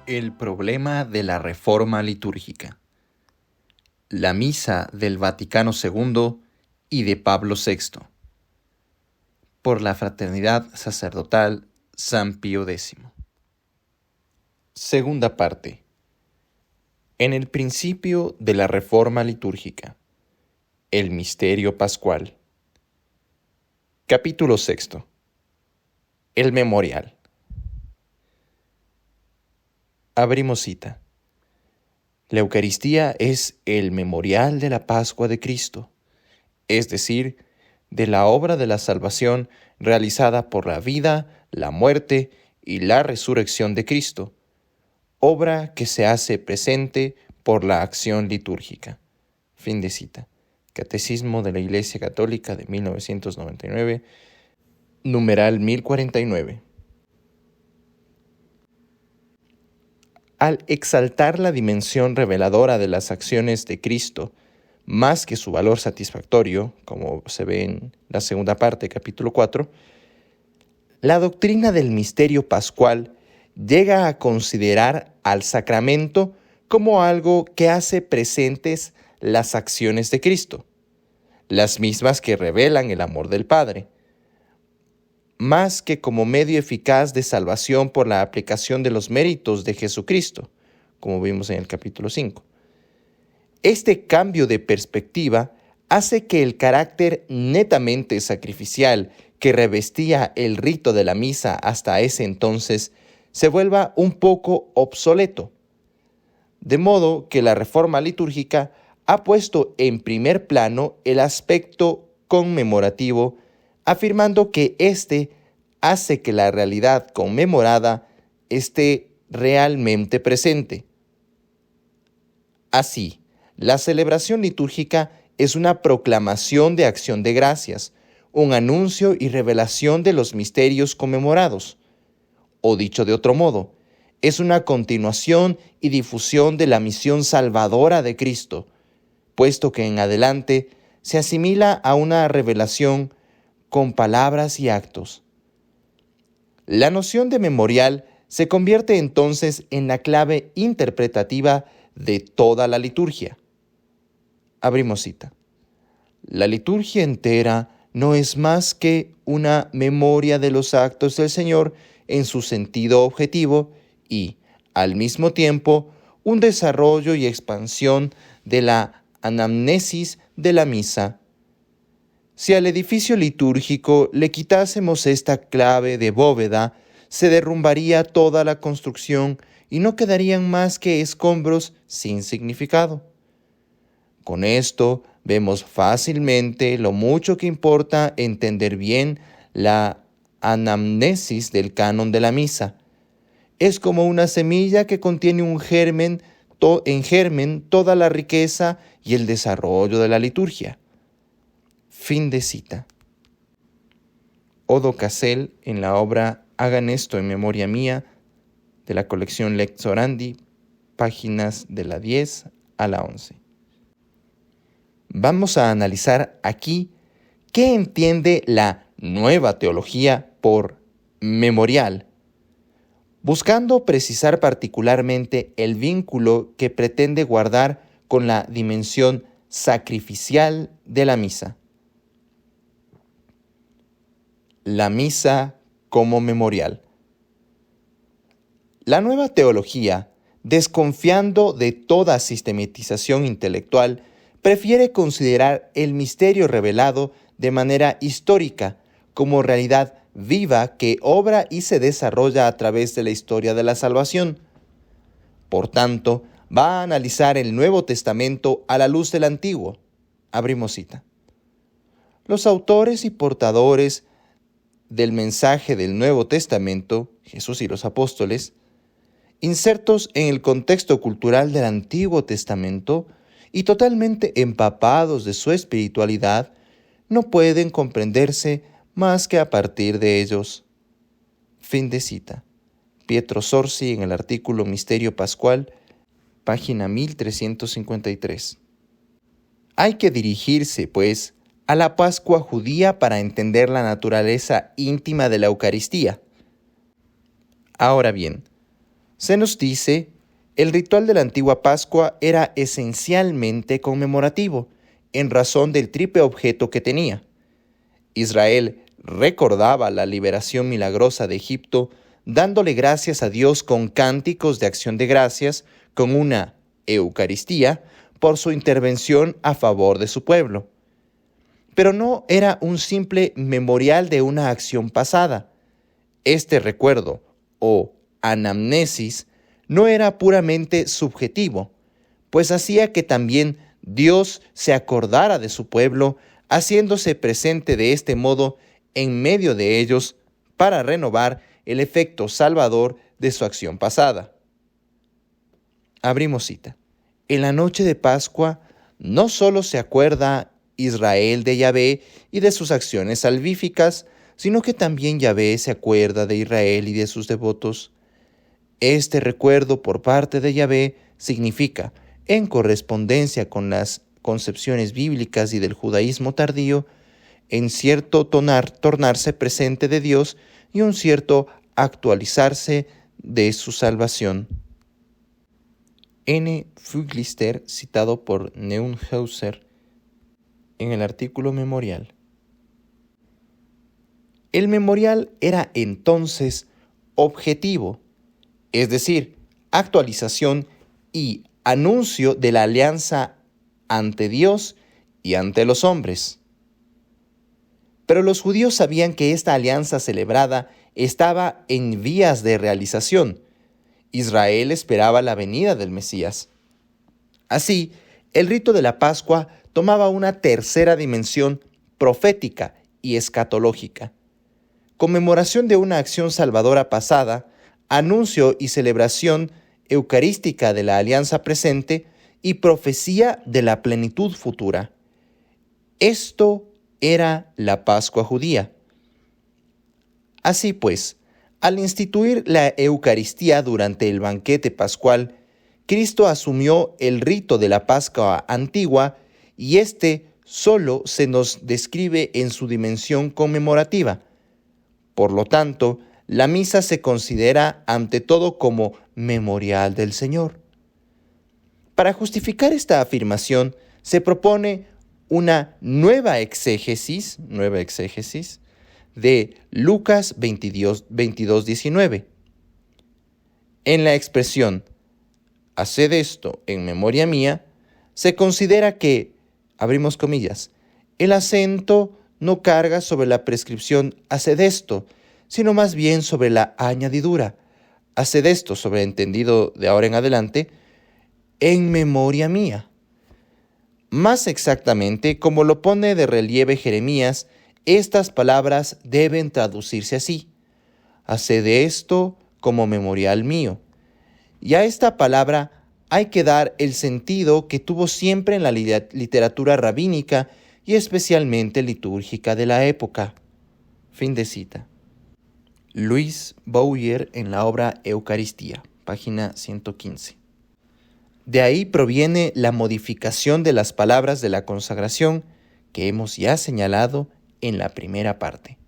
El problema de la reforma litúrgica. La misa del Vaticano II y de Pablo VI. Por la Fraternidad Sacerdotal San Pío X. Segunda parte. En el principio de la reforma litúrgica. El misterio pascual. Capítulo 6. El memorial. Abrimos cita. La Eucaristía es el memorial de la Pascua de Cristo, es decir, de la obra de la salvación realizada por la vida, la muerte y la resurrección de Cristo, obra que se hace presente por la acción litúrgica. Fin de cita. Catecismo de la Iglesia Católica de 1999, numeral 1049. Al exaltar la dimensión reveladora de las acciones de Cristo, más que su valor satisfactorio, como se ve en la segunda parte, capítulo 4, la doctrina del misterio pascual llega a considerar al sacramento como algo que hace presentes las acciones de Cristo, las mismas que revelan el amor del Padre, más que como medio eficaz de salvación por la aplicación de los méritos de Jesucristo, como vimos en el capítulo 5. Este cambio de perspectiva hace que el carácter netamente sacrificial que revestía el rito de la misa hasta ese entonces se vuelva un poco obsoleto, de modo que la reforma litúrgica ha puesto en primer plano el aspecto conmemorativo, afirmando que éste hace que la realidad conmemorada esté realmente presente. Así, la celebración litúrgica es una proclamación de acción de gracias, un anuncio y revelación de los misterios conmemorados. O dicho de otro modo, es una continuación y difusión de la misión salvadora de Cristo, puesto que en adelante se asimila a una revelación con palabras y actos. La noción de memorial se convierte entonces en la clave interpretativa de toda la liturgia. Abrimos cita. La liturgia entera no es más que una memoria de los actos del Señor en su sentido objetivo y, al mismo tiempo, un desarrollo y expansión de la anamnesis de la misa. Si al edificio litúrgico le quitásemos esta clave de bóveda, se derrumbaría toda la construcción y no quedarían más que escombros sin significado. Con esto vemos fácilmente lo mucho que importa entender bien la anamnesis del canon de la misa. Es como una semilla que contiene un germen, en germen toda la riqueza y el desarrollo de la liturgia. Fin de cita. Odo Casel en la obra Hagan esto en memoria mía, de la colección Lex Orandi, páginas de la 10 a la 11. Vamos a analizar aquí qué entiende la nueva teología por memorial, buscando precisar particularmente el vínculo que pretende guardar con la dimensión sacrificial de la misa. La misa como memorial. La nueva teología, desconfiando de toda sistematización intelectual, prefiere considerar el misterio revelado de manera histórica como realidad viva que obra y se desarrolla a través de la historia de la salvación. Por tanto, va a analizar el Nuevo Testamento a la luz del Antiguo. Abrimos cita. Los autores y portadores del mensaje del Nuevo Testamento, Jesús y los apóstoles, insertos en el contexto cultural del Antiguo Testamento y totalmente empapados de su espiritualidad, no pueden comprenderse más que a partir de ellos. Fin de cita. Pietro Sorsi en el artículo Misterio Pascual, página 1353. Hay que dirigirse, pues, a la Pascua judía para entender la naturaleza íntima de la Eucaristía. Ahora bien, Se nos dice, el ritual de la antigua Pascua era esencialmente conmemorativo, en razón del triple objeto que tenía. Israel recordaba la liberación milagrosa de Egipto, dándole gracias a Dios con cánticos de acción de gracias, con una Eucaristía, por su intervención a favor de su pueblo. Pero no era un simple memorial de una acción pasada. Este recuerdo, o anamnesis, no era puramente subjetivo, pues hacía que también Dios se acordara de su pueblo, haciéndose presente de este modo en medio de ellos para renovar el efecto salvador de su acción pasada. Abrimos cita. En la noche de Pascua no solo se acuerda Israel de Yahvé y de sus acciones salvíficas, sino que también Yahvé se acuerda de Israel y de sus devotos. Este recuerdo por parte de Yahvé significa, en correspondencia con las concepciones bíblicas y del judaísmo tardío, en cierto tornarse presente de Dios y un cierto actualizarse de su salvación. N. Pflister, citado por Neuenhauser en el artículo Memorial. El memorial era entonces objetivo, es decir, actualización y anuncio de la alianza ante Dios y ante los hombres. Pero los judíos sabían que esta alianza celebrada estaba en vías de realización. Israel esperaba la venida del Mesías. Así, el rito de la Pascua tomaba una tercera dimensión profética y escatológica. Conmemoración de una acción salvadora pasada, anuncio y celebración eucarística de la alianza presente y profecía de la plenitud futura. Esto era la Pascua judía. Así pues, al instituir la Eucaristía durante el banquete pascual, Cristo asumió el rito de la Pascua antigua y este solo se nos describe en su dimensión conmemorativa. Por lo tanto, la misa se considera ante todo como memorial del Señor. Para justificar esta afirmación, se propone una nueva exégesis de Lucas 22:19. En la expresión, haced esto en memoria mía, se considera que, abrimos comillas, el acento no carga sobre la prescripción haced esto, sino más bien sobre la añadidura, haced esto, sobreentendido de ahora en adelante, en memoria mía. Más exactamente, como lo pone de relieve Jeremías, estas palabras deben traducirse así: haced esto como memorial mío. Y a esta palabra hay que dar el sentido que tuvo siempre en la literatura rabínica y especialmente litúrgica de la época. Fin de cita. Louis Bouyer en la obra Eucaristía, página 115. De ahí proviene la modificación de las palabras de la consagración que hemos ya señalado en la primera parte.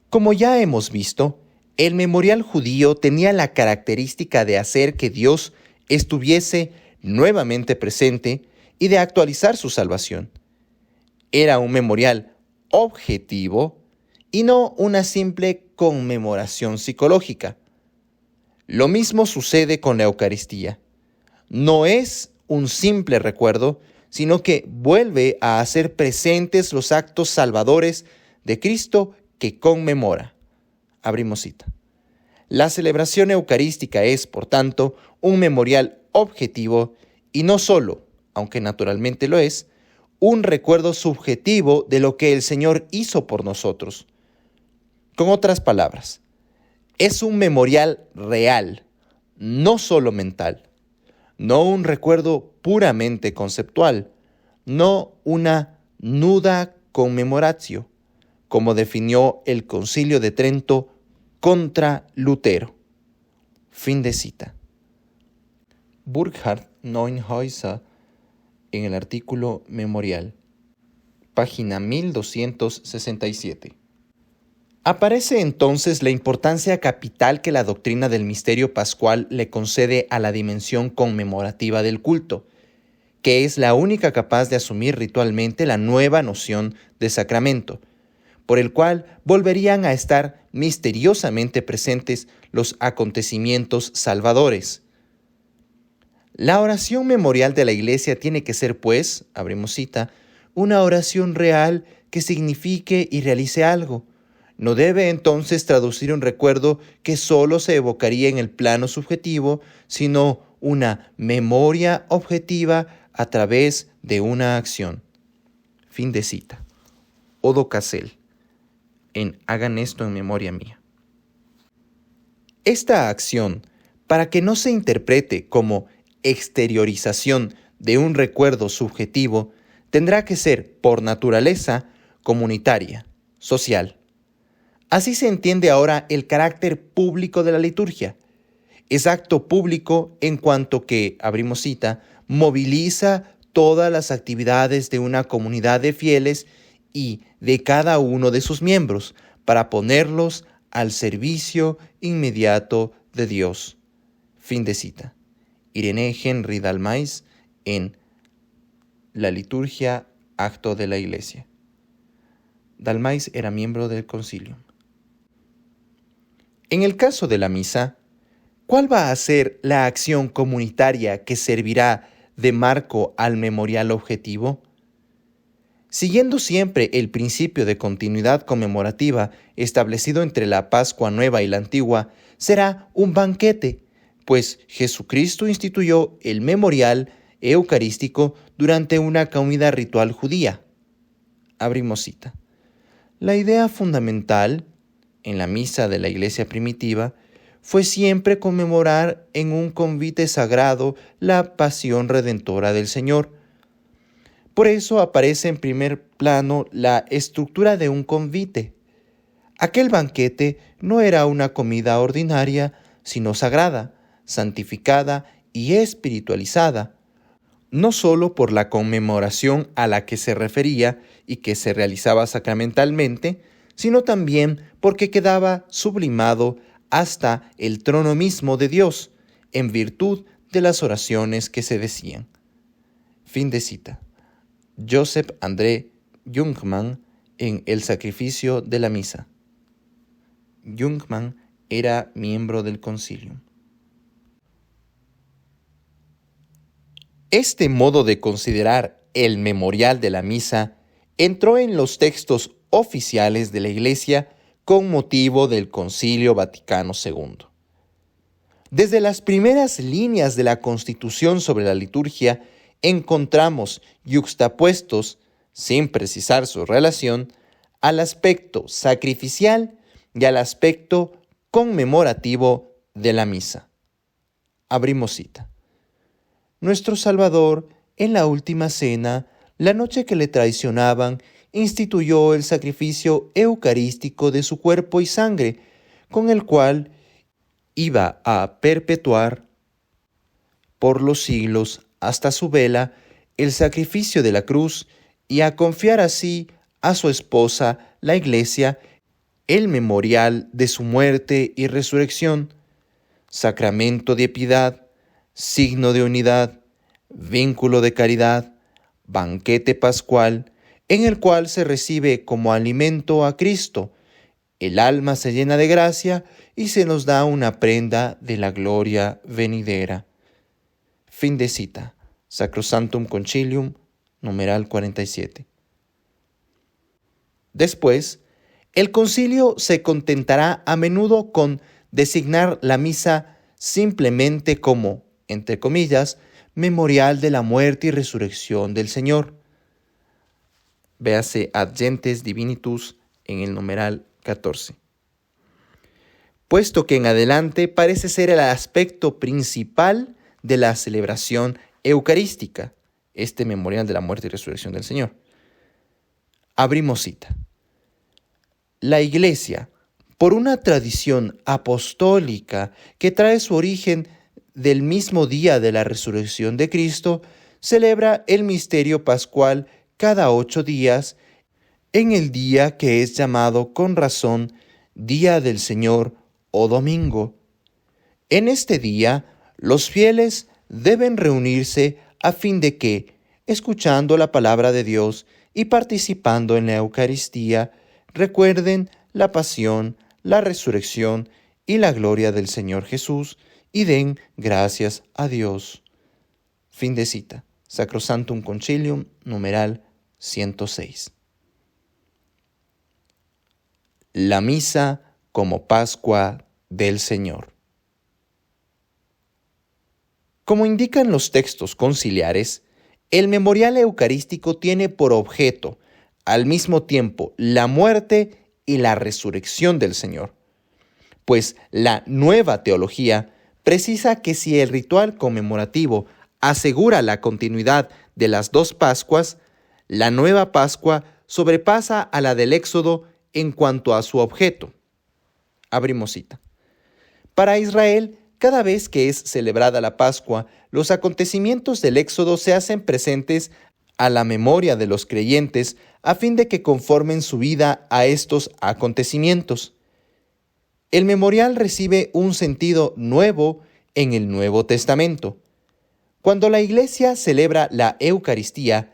Como ya hemos visto, el memorial judío tenía la característica de hacer que Dios estuviese nuevamente presente y de actualizar su salvación. Era un memorial objetivo y no una simple conmemoración psicológica. Lo mismo sucede con la Eucaristía. No es un simple recuerdo, sino que vuelve a hacer presentes los actos salvadores de Cristo que conmemora. Abrimos cita. La celebración eucarística es, por tanto, un memorial objetivo y no solo, aunque naturalmente lo es, un recuerdo subjetivo de lo que el Señor hizo por nosotros. Con otras palabras, es un memorial real, no solo mental, no un recuerdo puramente conceptual, no una nuda commemoratio, como definió el Concilio de Trento contra Lutero. Fin de cita. Burkhard Neuenhäuser en el artículo Memorial, página 1267. Aparece entonces la importancia capital que la doctrina del misterio pascual le concede a la dimensión conmemorativa del culto, que es la única capaz de asumir ritualmente la nueva noción de sacramento, por el cual volverían a estar misteriosamente presentes los acontecimientos salvadores. La oración memorial de la Iglesia tiene que ser, pues, abrimos cita, una oración real que signifique y realice algo. No debe entonces traducir un recuerdo que solo se evocaría en el plano subjetivo, sino una memoria objetiva a través de una acción. Fin de cita. Odo Cassel, en Hagan esto en memoria mía. Esta acción, para que no se interprete como exteriorización de un recuerdo subjetivo, tendrá que ser, por naturaleza, comunitaria, social. Así se entiende ahora el carácter público de la liturgia. Es acto público en cuanto que, abrimos cita, moviliza todas las actividades de una comunidad de fieles y de cada uno de sus miembros para ponerlos al servicio inmediato de Dios. Fin de cita. Irénée Henry Dalmais en La liturgia, acto de la Iglesia. Dalmais era miembro del concilio. En el caso de la misa, ¿cuál va a ser la acción comunitaria que servirá de marco al memorial objetivo? Siguiendo siempre el principio de continuidad conmemorativa establecido entre la Pascua Nueva y la Antigua, será un banquete, pues Jesucristo instituyó el memorial eucarístico durante una comida ritual judía. Abrimos cita. La idea fundamental en la misa de la Iglesia primitiva fue siempre conmemorar en un convite sagrado la pasión redentora del Señor. Por eso aparece en primer plano la estructura de un convite. Aquel banquete no era una comida ordinaria, sino sagrada, santificada y espiritualizada, no solo por la conmemoración a la que se refería y que se realizaba sacramentalmente, sino también porque quedaba sublimado hasta el trono mismo de Dios, en virtud de las oraciones que se decían. Fin de cita. Joseph André Jungmann en El sacrificio de la misa. Jungmann era miembro del concilio. Este modo de considerar el memorial de la misa entró en los textos oficiales de la Iglesia con motivo del Concilio Vaticano II. Desde las primeras líneas de la Constitución sobre la liturgia encontramos yuxtapuestos, sin precisar su relación, al aspecto sacrificial y al aspecto conmemorativo de la misa. Abrimos cita. Nuestro Salvador, en la última cena, la noche que le traicionaban, instituyó el sacrificio eucarístico de su cuerpo y sangre, con el cual iba a perpetuar por los siglos hasta su vela el sacrificio de la cruz y a confiar así a su esposa, la Iglesia, el memorial de su muerte y resurrección, sacramento de piedad, signo de unidad, vínculo de caridad, banquete pascual, en el cual se recibe como alimento a Cristo. El alma se llena de gracia y se nos da una prenda de la gloria venidera. Fin de cita. Sacrosanctum Concilium, numeral 47. Después, el concilio se contentará a menudo con designar la misa simplemente como, entre comillas, memorial de la muerte y resurrección del Señor. Véase Ad Gentes Divinitus en el numeral 14. Puesto que en adelante parece ser el aspecto principal de la celebración eucarística, este memorial de la muerte y resurrección del Señor. Abrimos cita. La Iglesia, por una tradición apostólica que trae su origen del mismo día de la resurrección de Cristo, celebra el misterio pascual cada 8 días, en el día que es llamado con razón día del Señor o domingo. En este día, los fieles deben reunirse a fin de que, escuchando la palabra de Dios y participando en la Eucaristía, recuerden la pasión, la resurrección y la gloria del Señor Jesús y den gracias a Dios. Fin de cita. Sacrosanctum Concilium, numeral 106. La misa como Pascua del Señor. Como indican los textos conciliares, el memorial eucarístico tiene por objeto, al mismo tiempo, la muerte y la resurrección del Señor. Pues la nueva teología precisa que si el ritual conmemorativo asegura la continuidad de las dos Pascuas, la nueva Pascua sobrepasa a la del Éxodo en cuanto a su objeto. Abrimos cita. Para Israel, cada vez que es celebrada la Pascua, los acontecimientos del Éxodo se hacen presentes a la memoria de los creyentes a fin de que conformen su vida a estos acontecimientos. El memorial recibe un sentido nuevo en el Nuevo Testamento. Cuando la Iglesia celebra la Eucaristía,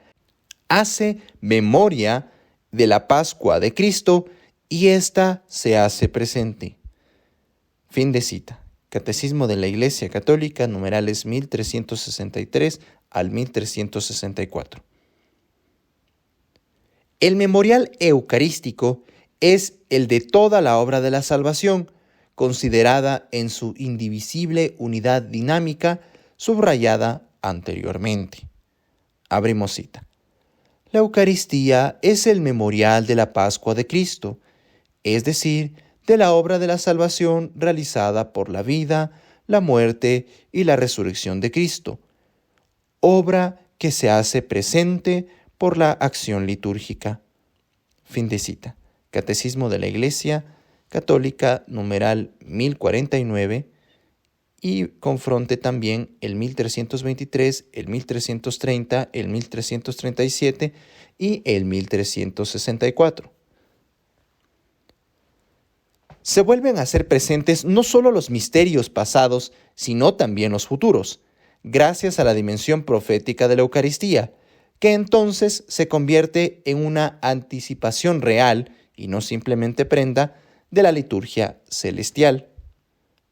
hace memoria de la Pascua de Cristo y ésta se hace presente. Fin de cita. Catecismo de la Iglesia Católica, numerales 1363 al 1364. El memorial eucarístico es el de toda la obra de la salvación, considerada en su indivisible unidad dinámica, subrayada anteriormente. Abrimos cita. La Eucaristía es el memorial de la Pascua de Cristo, es decir, de la obra de la salvación realizada por la vida, la muerte y la resurrección de Cristo, obra que se hace presente por la acción litúrgica. Fin de cita. Catecismo de la Iglesia Católica, numeral 1049, y confronte también el 1323, el 1330, el 1337 y el 1364. Se vuelven a hacer presentes no solo los misterios pasados, sino también los futuros, gracias a la dimensión profética de la Eucaristía, que entonces se convierte en una anticipación real, y no simplemente prenda, de la liturgia celestial.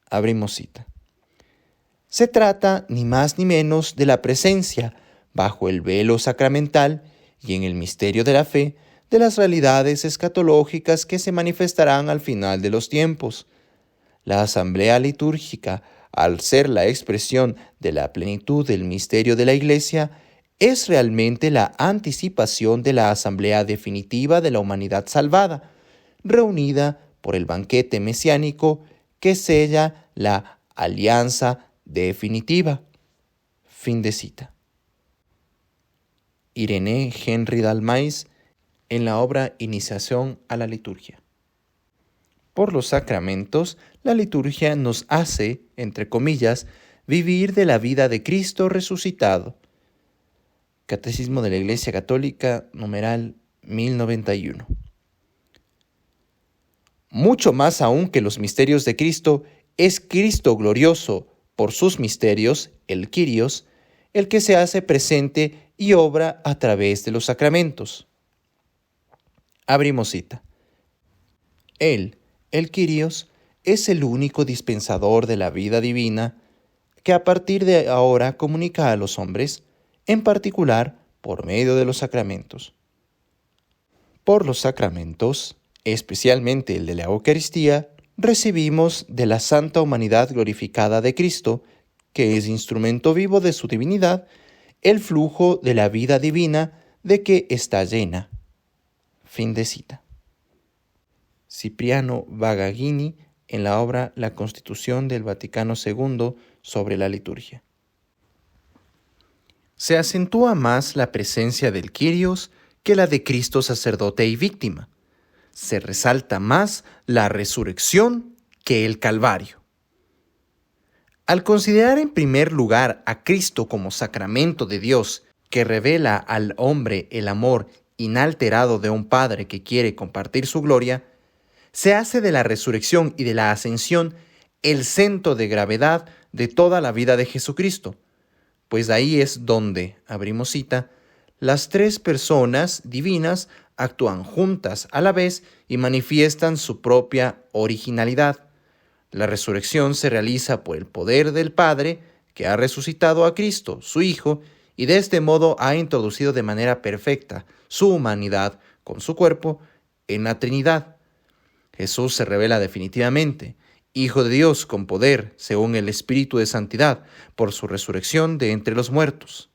Abrimos cita. Se trata ni más ni menos de la presencia, bajo el velo sacramental y en el misterio de la fe, de las realidades escatológicas que se manifestarán al final de los tiempos. La asamblea litúrgica, al ser la expresión de la plenitud del misterio de la Iglesia, es realmente la anticipación de la asamblea definitiva de la humanidad salvada, reunida por el banquete mesiánico que sella la alianza definitiva. Fin de cita. Irénée Henry d'Almais, en la obra Iniciación a la liturgia. Por los sacramentos, la liturgia nos hace, entre comillas, vivir de la vida de Cristo resucitado. Catecismo de la Iglesia Católica, numeral 1091. Mucho más aún que los misterios de Cristo, es Cristo glorioso por sus misterios, el Kyrios, el que se hace presente y obra a través de los sacramentos. Abrimos cita. Él, el Kyrios, es el único dispensador de la vida divina que a partir de ahora comunica a los hombres, en particular por medio de los sacramentos. Por los sacramentos, especialmente el de la Eucaristía, recibimos de la santa humanidad glorificada de Cristo, que es instrumento vivo de su divinidad, el flujo de la vida divina de que está llena. Fin de cita. Cipriano Bagaglini, en la obra La Constitución del Vaticano II sobre la liturgia. Se acentúa más la presencia del Kyrios que la de Cristo sacerdote y víctima. Se resalta más la resurrección que el Calvario. Al considerar en primer lugar a Cristo como sacramento de Dios que revela al hombre el amor inalterado de un Padre que quiere compartir su gloria, se hace de la resurrección y de la ascensión el centro de gravedad de toda la vida de Jesucristo, pues ahí es donde, abrimos cita, las tres personas divinas actúan juntas a la vez y manifiestan su propia originalidad. La resurrección se realiza por el poder del Padre, que ha resucitado a Cristo, su Hijo, y de este modo ha introducido de manera perfecta su humanidad con su cuerpo en la Trinidad. Jesús se revela definitivamente, Hijo de Dios con poder, según el Espíritu de Santidad, por su resurrección de entre los muertos.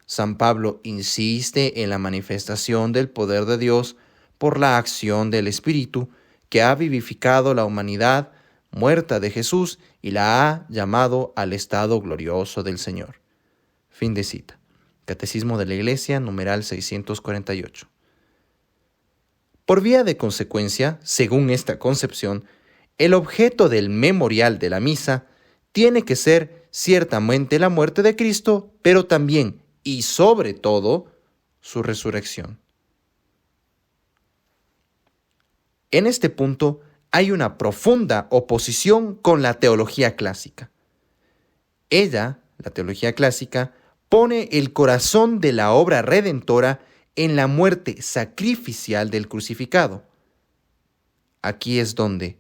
San Pablo insiste en la manifestación del poder de Dios por la acción del Espíritu que ha vivificado la humanidad muerta de Jesús y la ha llamado al estado glorioso del Señor. Fin de cita. Catecismo de la Iglesia, numeral 648. Por vía de consecuencia, según esta concepción, el objeto del memorial de la misa tiene que ser ciertamente la muerte de Cristo, pero también y sobre todo su resurrección. En este punto hay una profunda oposición con la teología clásica. Ella, la teología clásica, pone el corazón de la obra redentora en la muerte sacrificial del crucificado. Aquí es donde,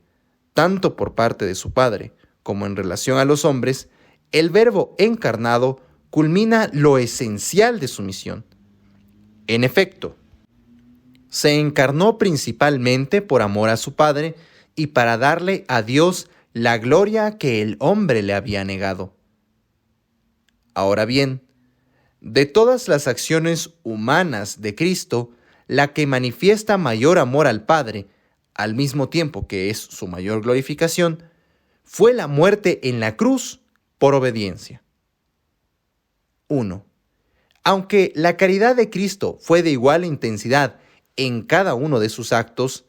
tanto por parte de su Padre como en relación a los hombres, el Verbo encarnado culmina lo esencial de su misión. En efecto, se encarnó principalmente por amor a su Padre y para darle a Dios la gloria que el hombre le había negado. Ahora bien, de todas las acciones humanas de Cristo, la que manifiesta mayor amor al Padre, al mismo tiempo que es su mayor glorificación, fue la muerte en la cruz por obediencia. 1. Aunque la caridad de Cristo fue de igual intensidad en cada uno de sus actos,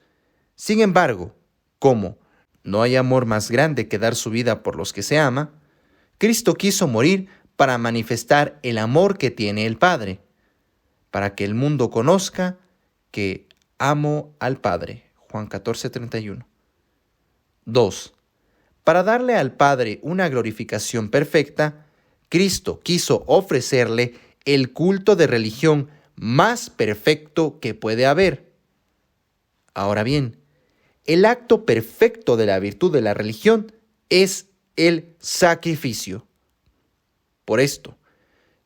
sin embargo, como no hay amor más grande que dar su vida por los que se ama, Cristo quiso morir para manifestar el amor que tiene el Padre, para que el mundo conozca que amo al Padre. Juan 14:31. 2. Para darle al Padre una glorificación perfecta, Cristo quiso ofrecerle el culto de religión más perfecto que puede haber. Ahora bien, el acto perfecto de la virtud de la religión es el sacrificio. Por esto,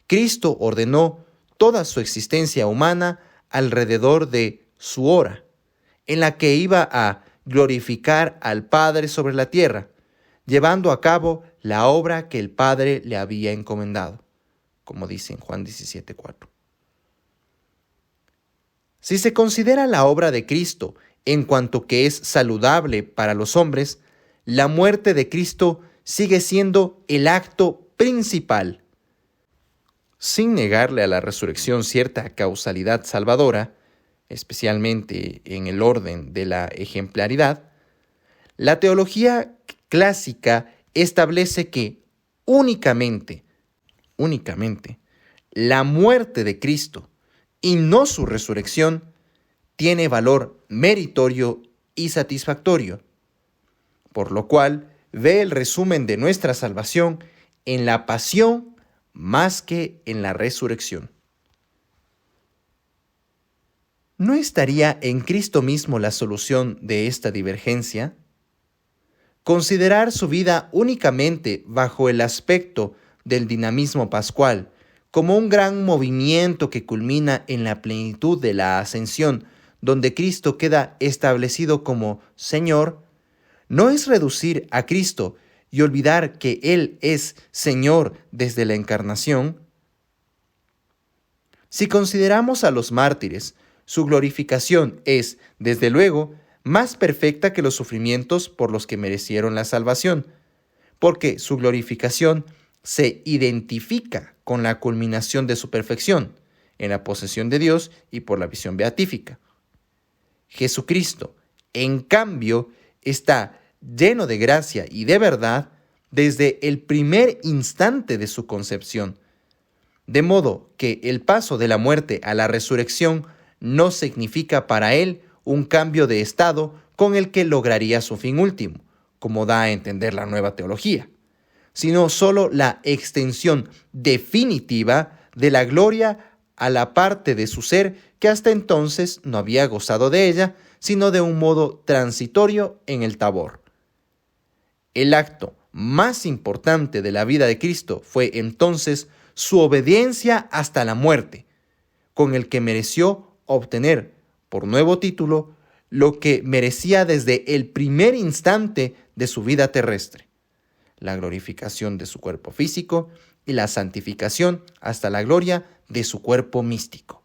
Cristo ordenó toda su existencia humana alrededor de su hora, en la que iba a glorificar al Padre sobre la tierra, llevando a cabo la obra que el Padre le había encomendado, como dice en Juan 17:4. Si se considera la obra de Cristo en cuanto que es saludable para los hombres, la muerte de Cristo sigue siendo el acto principal. Sin negarle a la resurrección cierta causalidad salvadora, especialmente en el orden de la ejemplaridad, la teología clásica establece que únicamente, la muerte de Cristo y no su resurrección tiene valor meritorio y satisfactorio, por lo cual ve el resumen de nuestra salvación en la pasión más que en la resurrección. ¿No estaría en Cristo mismo la solución de esta divergencia? Considerar su vida únicamente bajo el aspecto del dinamismo pascual, como un gran movimiento que culmina en la plenitud de la ascensión, donde Cristo queda establecido como Señor, no es reducir a Cristo y olvidar que Él es Señor desde la encarnación. Si consideramos a los mártires, su glorificación es, desde luego, más perfecta que los sufrimientos por los que merecieron la salvación, porque su glorificación se identifica con la culminación de su perfección, en la posesión de Dios y por la visión beatífica. Jesucristo, en cambio, está lleno de gracia y de verdad desde el primer instante de su concepción, de modo que el paso de la muerte a la resurrección no significa para él un cambio de estado con el que lograría su fin último, como da a entender la nueva teología, sino solo la extensión definitiva de la gloria a la parte de su ser que hasta entonces no había gozado de ella, sino de un modo transitorio en el Tabor. El acto más importante de la vida de Cristo fue entonces su obediencia hasta la muerte, con el que mereció obtener por nuevo título lo que merecía desde el primer instante de su vida terrestre: la glorificación de su cuerpo físico y la santificación hasta la gloria de su cuerpo místico.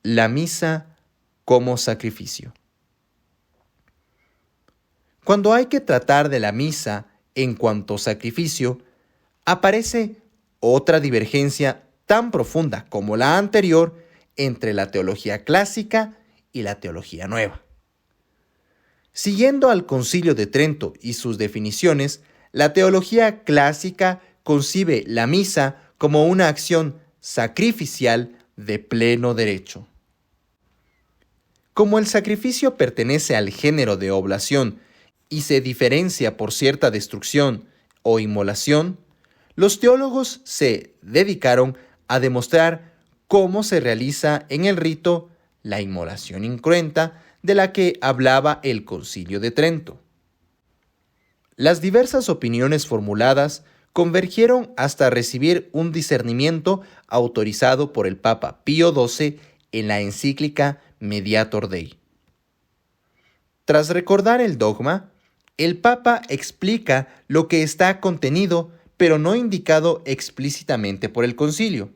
La misa como sacrificio. Cuando hay que tratar de la misa en cuanto sacrificio, aparece otra divergencia tan profunda como la anterior entre la teología clásica y la teología nueva. Siguiendo al Concilio de Trento y sus definiciones, la teología clásica concibe la misa como una acción sacrificial de pleno derecho. Como el sacrificio pertenece al género de oblación y se diferencia por cierta destrucción o inmolación, los teólogos se dedicaron a demostrar cómo se realiza en el rito la inmolación incruenta de la que hablaba el Concilio de Trento. Las diversas opiniones formuladas convergieron hasta recibir un discernimiento autorizado por el Papa Pío XII en la encíclica Mediator Dei. Tras recordar el dogma, el Papa explica lo que está contenido, pero no indicado explícitamente por el concilio.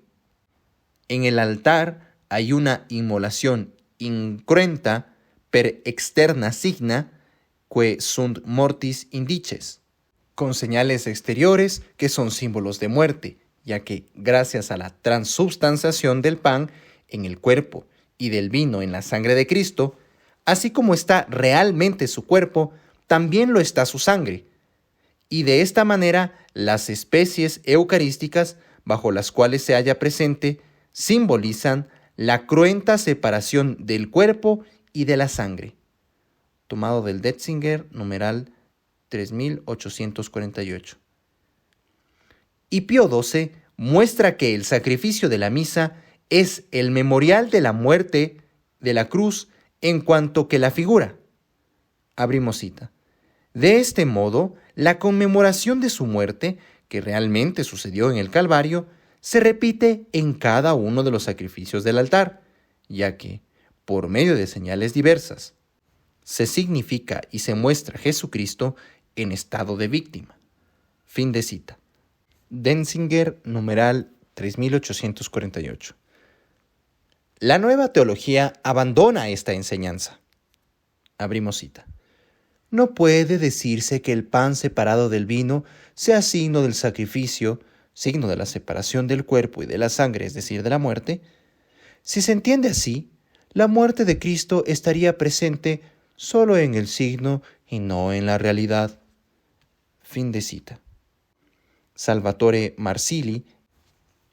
En el altar hay una inmolación incruenta per externa signa que sunt mortis indices, con señales exteriores que son símbolos de muerte, ya que gracias a la transubstanciación del pan en el cuerpo y del vino en la sangre de Cristo, así como está realmente su cuerpo, también lo está su sangre. Y de esta manera, las especies eucarísticas bajo las cuales se halla presente simbolizan la cruenta separación del cuerpo y de la sangre. Tomado del Detzinger, numeral 3848. Y Pío XII muestra que el sacrificio de la misa es el memorial de la muerte de la cruz en cuanto que la figura. Abrimos cita. De este modo, la conmemoración de su muerte, que realmente sucedió en el Calvario, se repite en cada uno de los sacrificios del altar, ya que, por medio de señales diversas, se significa y se muestra a Jesucristo en estado de víctima. Fin de cita. Denzinger, numeral 3848. La nueva teología abandona esta enseñanza. Abrimos cita. No puede decirse que el pan separado del vino sea signo del sacrificio, signo de la separación del cuerpo y de la sangre, es decir, de la muerte. Si se entiende así, la muerte de Cristo estaría presente solo en el signo y no en la realidad. Fin de cita. Salvatore Marsili,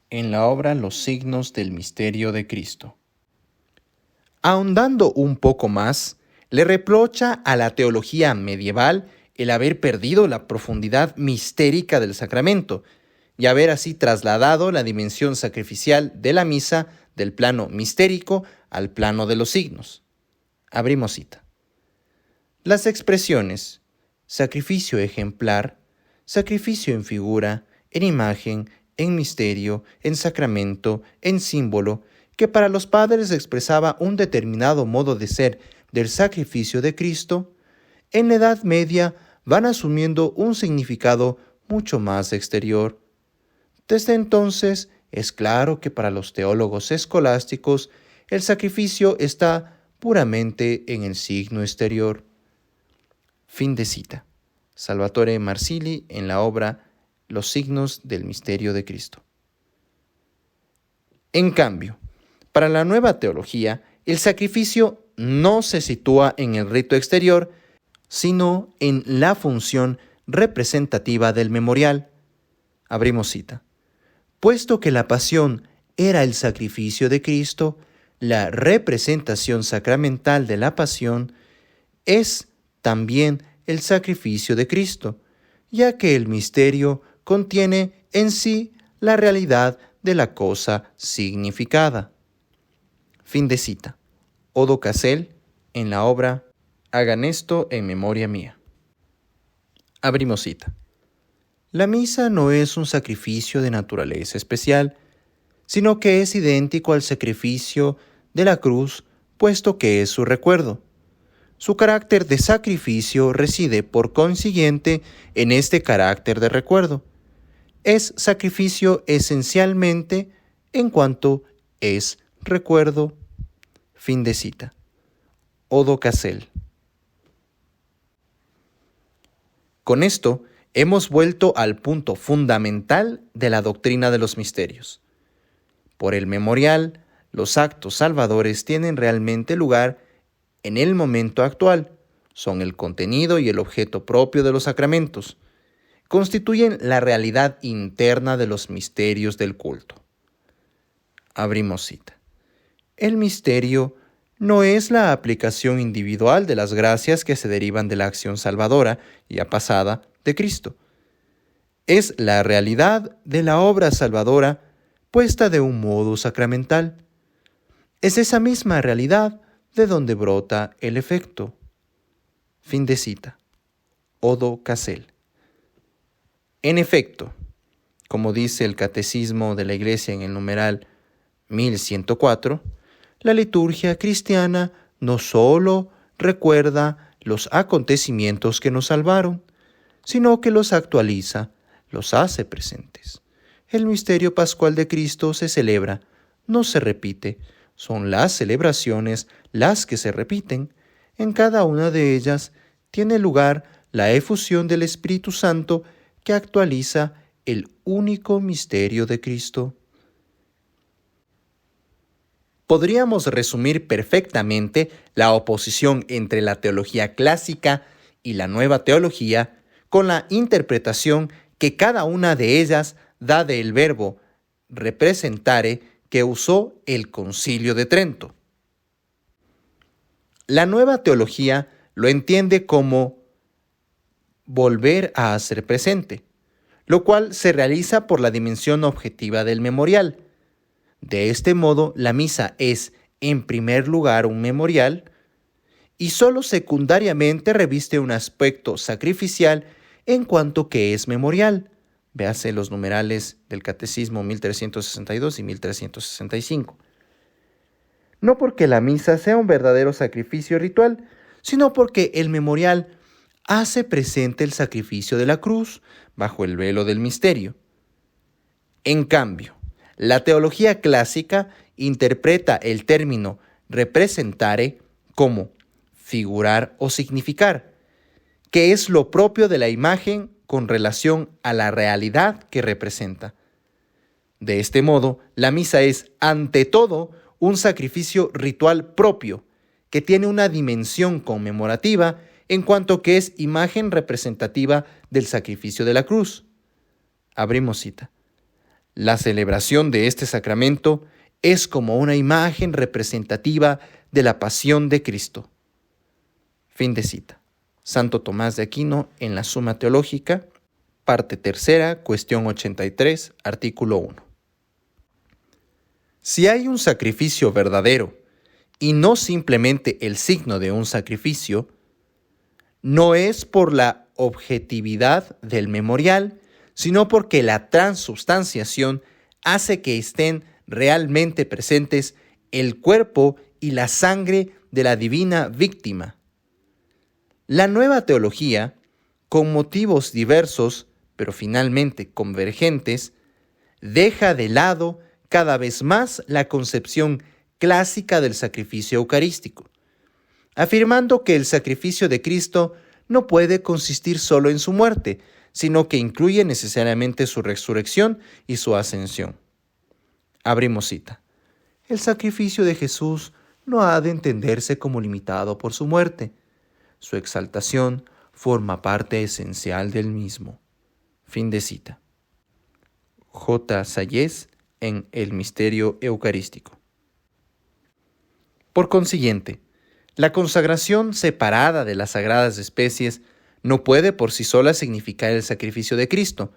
en la obra Los signos del misterio de Cristo. Ahondando un poco más, le reprocha a la teología medieval el haber perdido la profundidad mistérica del sacramento y haber así trasladado la dimensión sacrificial de la misa del plano mistérico al plano de los signos. Abrimos cita. Las expresiones sacrificio ejemplar, sacrificio en figura, en imagen, en misterio, en sacramento, en símbolo, que para los padres expresaba un determinado modo de ser del sacrificio de Cristo, en la Edad Media van asumiendo un significado mucho más exterior. Desde entonces, es claro que para los teólogos escolásticos el sacrificio está puramente en el signo exterior. Fin de cita. Salvatore Marsili en la obra Los signos del misterio de Cristo. En cambio, para la nueva teología, el sacrificio no se sitúa en el rito exterior, sino en la función representativa del memorial. Abrimos cita. Puesto que la pasión era el sacrificio de Cristo, la representación sacramental de la pasión es también el sacrificio de Cristo, ya que el misterio contiene en sí la realidad de la cosa significada. Fin de cita. Odo Casel, en la obra Hagan esto en memoria mía. Abrimos cita. La misa no es un sacrificio de naturaleza especial, sino que es idéntico al sacrificio de la cruz, puesto que es su recuerdo. Su carácter de sacrificio reside, por consiguiente, en este carácter de recuerdo. Es sacrificio esencialmente en cuanto es recuerdo. Fin de cita. Odo Casel. Con esto, hemos vuelto al punto fundamental de la doctrina de los misterios. Por el memorial, los actos salvadores tienen realmente lugar en el momento actual, son el contenido y el objeto propio de los sacramentos, constituyen la realidad interna de los misterios del culto. Abrimos cita. El misterio no es la aplicación individual de las gracias que se derivan de la acción salvadora ya pasada de Cristo. Es la realidad de la obra salvadora puesta de un modo sacramental. Es esa misma realidad de donde brota el efecto. Fin de cita. Odo Casel. En efecto, como dice el Catecismo de la Iglesia en el numeral 1104, la liturgia cristiana no solo recuerda los acontecimientos que nos salvaron, sino que los actualiza, los hace presentes. El misterio pascual de Cristo se celebra, no se repite. Son las celebraciones las que se repiten. En cada una de ellas tiene lugar la efusión del Espíritu Santo que actualiza el único misterio de Cristo. Podríamos resumir perfectamente la oposición entre la teología clásica y la nueva teología con la interpretación que cada una de ellas da del verbo representare que usó el Concilio de Trento. La nueva teología lo entiende como volver a hacer presente, lo cual se realiza por la dimensión objetiva del memorial. De este modo, la misa es, en primer lugar, un memorial y solo secundariamente reviste un aspecto sacrificial en cuanto que es memorial. Véase los numerales del Catecismo 1362 y 1365. No porque la misa sea un verdadero sacrificio ritual, sino porque el memorial hace presente el sacrificio de la cruz bajo el velo del misterio. En cambio, la teología clásica interpreta el término representare como figurar o significar, que es lo propio de la imagen con relación a la realidad que representa. De este modo, la misa es, ante todo, un sacrificio ritual propio, que tiene una dimensión conmemorativa en cuanto que es imagen representativa del sacrificio de la cruz. Abrimos cita. La celebración de este sacramento es como una imagen representativa de la pasión de Cristo. Fin de cita. Santo Tomás de Aquino en la Suma Teológica, parte tercera, cuestión 83, artículo 1. Si hay un sacrificio verdadero y no simplemente el signo de un sacrificio, no es por la objetividad del memorial, sino porque la transubstanciación hace que estén realmente presentes el cuerpo y la sangre de la divina víctima. La nueva teología, con motivos diversos, pero finalmente convergentes, deja de lado cada vez más la concepción clásica del sacrificio eucarístico, afirmando que el sacrificio de Cristo no puede consistir solo en su muerte, sino que incluye necesariamente su resurrección y su ascensión. Abrimos cita. El sacrificio de Jesús no ha de entenderse como limitado por su muerte. Su exaltación forma parte esencial del mismo. Fin de cita. J. Sayés en El Misterio Eucarístico. Por consiguiente, la consagración separada de las sagradas especies no puede por sí sola significar el sacrificio de Cristo,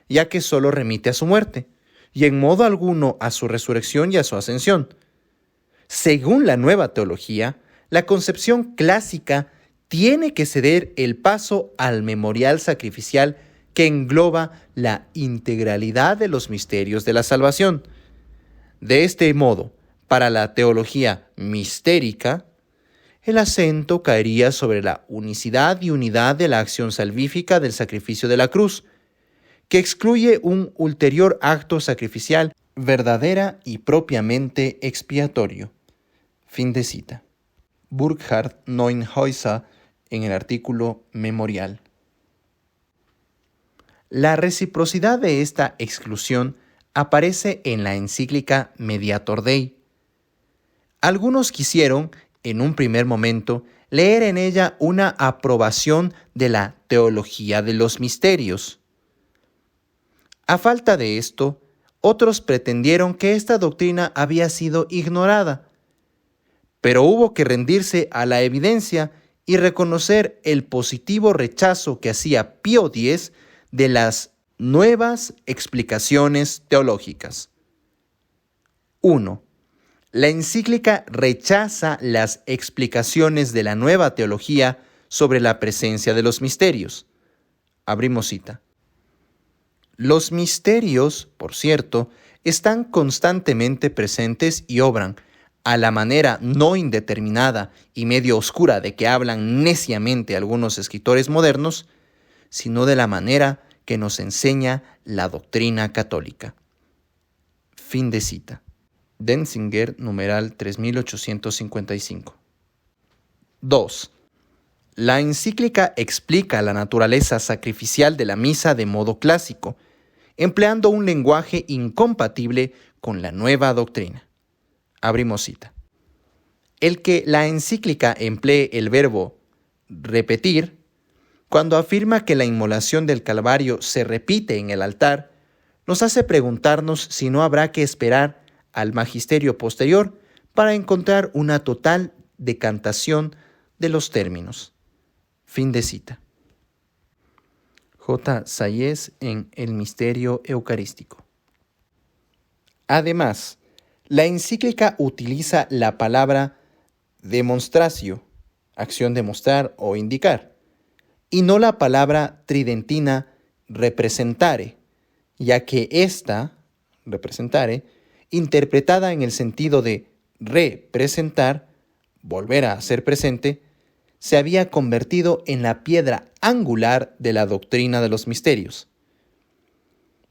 ya que solo remite a su muerte, y en modo alguno a su resurrección y a su ascensión. Según la nueva teología, la concepción clásica tiene que ceder el paso al memorial sacrificial que engloba la integralidad de los misterios de la salvación. De este modo, para la teología mistérica, el acento caería sobre la unicidad y unidad de la acción salvífica del sacrificio de la cruz, que excluye un ulterior acto sacrificial verdadera y propiamente expiatorio. Fin de cita. Burkhard Neuenhuizer en el artículo Memorial. La reciprocidad de esta exclusión aparece en la encíclica Mediator Dei. Algunos quisieron, en un primer momento, leer en ella una aprobación de la teología de los misterios. A falta de esto, otros pretendieron que esta doctrina había sido ignorada, pero hubo que rendirse a la evidencia y reconocer el positivo rechazo que hacía Pío X de las nuevas explicaciones teológicas. 1. La encíclica rechaza las explicaciones de la nueva teología sobre la presencia de los misterios. Abrimos cita. Los misterios, por cierto, están constantemente presentes y obran, a la manera no indeterminada y medio oscura de que hablan neciamente algunos escritores modernos, sino de la manera que nos enseña la doctrina católica. Fin de cita. Denzinger, numeral 3855. 2. La encíclica explica la naturaleza sacrificial de la misa de modo clásico, empleando un lenguaje incompatible con la nueva doctrina. Abrimos cita. El que la encíclica emplee el verbo repetir, cuando afirma que la inmolación del Calvario se repite en el altar, nos hace preguntarnos si no habrá que esperar al magisterio posterior para encontrar una total decantación de los términos. Fin de cita. J. Sayes en El misterio eucarístico. Además, la encíclica utiliza la palabra demonstratio, acción de mostrar o indicar, y no la palabra tridentina representare, ya que esta, representare, interpretada en el sentido de representar, volver a ser presente, se había convertido en la piedra angular de la doctrina de los misterios.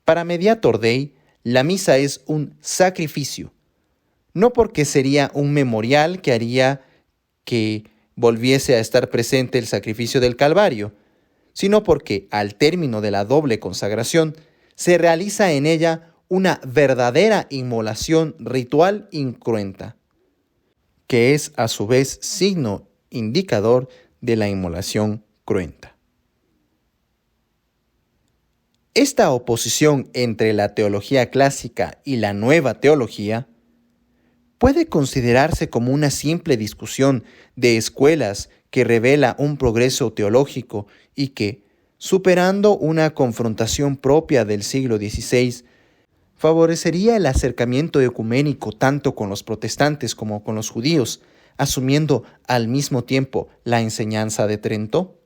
Para Mediator Dei, la misa es un sacrificio, no porque sería un memorial que haría que volviese a estar presente el sacrificio del Calvario, sino porque al término de la doble consagración se realiza en ella una verdadera inmolación ritual incruenta, que es a su vez signo indicador de la inmolación cruenta. Esta oposición entre la teología clásica y la nueva teología puede considerarse como una simple discusión de escuelas que revela un progreso teológico y que, superando una confrontación propia del siglo XVI, favorecería el acercamiento ecuménico tanto con los protestantes como con los judíos, asumiendo al mismo tiempo la enseñanza de Trento?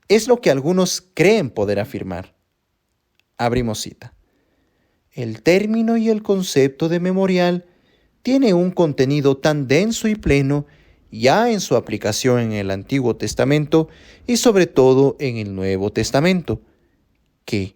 Es lo que algunos creen poder afirmar. Abrimos cita. El término y el concepto de memorial tiene un contenido tan denso y pleno ya en su aplicación en el Antiguo Testamento y sobre todo en el Nuevo Testamento, que,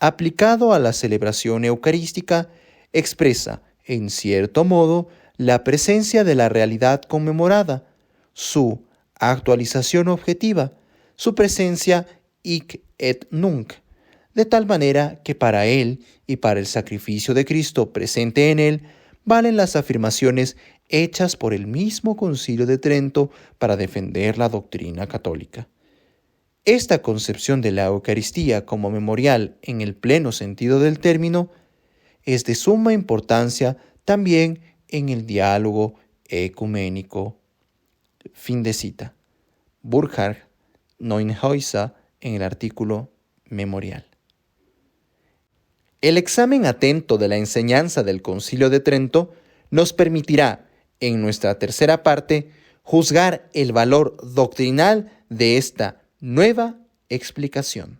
aplicado a la celebración eucarística, expresa, en cierto modo, la presencia de la realidad conmemorada, su actualización objetiva, su presencia hic et nunc, de tal manera que para él y para el sacrificio de Cristo presente en él, valen las afirmaciones hechas por el mismo Concilio de Trento para defender la doctrina católica. Esta concepción de la Eucaristía como memorial en el pleno sentido del término es de suma importancia también en el diálogo ecuménico. Fin de cita. Burkhard Neuenhuizer en el artículo Memorial. El examen atento de la enseñanza del Concilio de Trento nos permitirá, en nuestra tercera parte, juzgar el valor doctrinal de esta nueva explicación.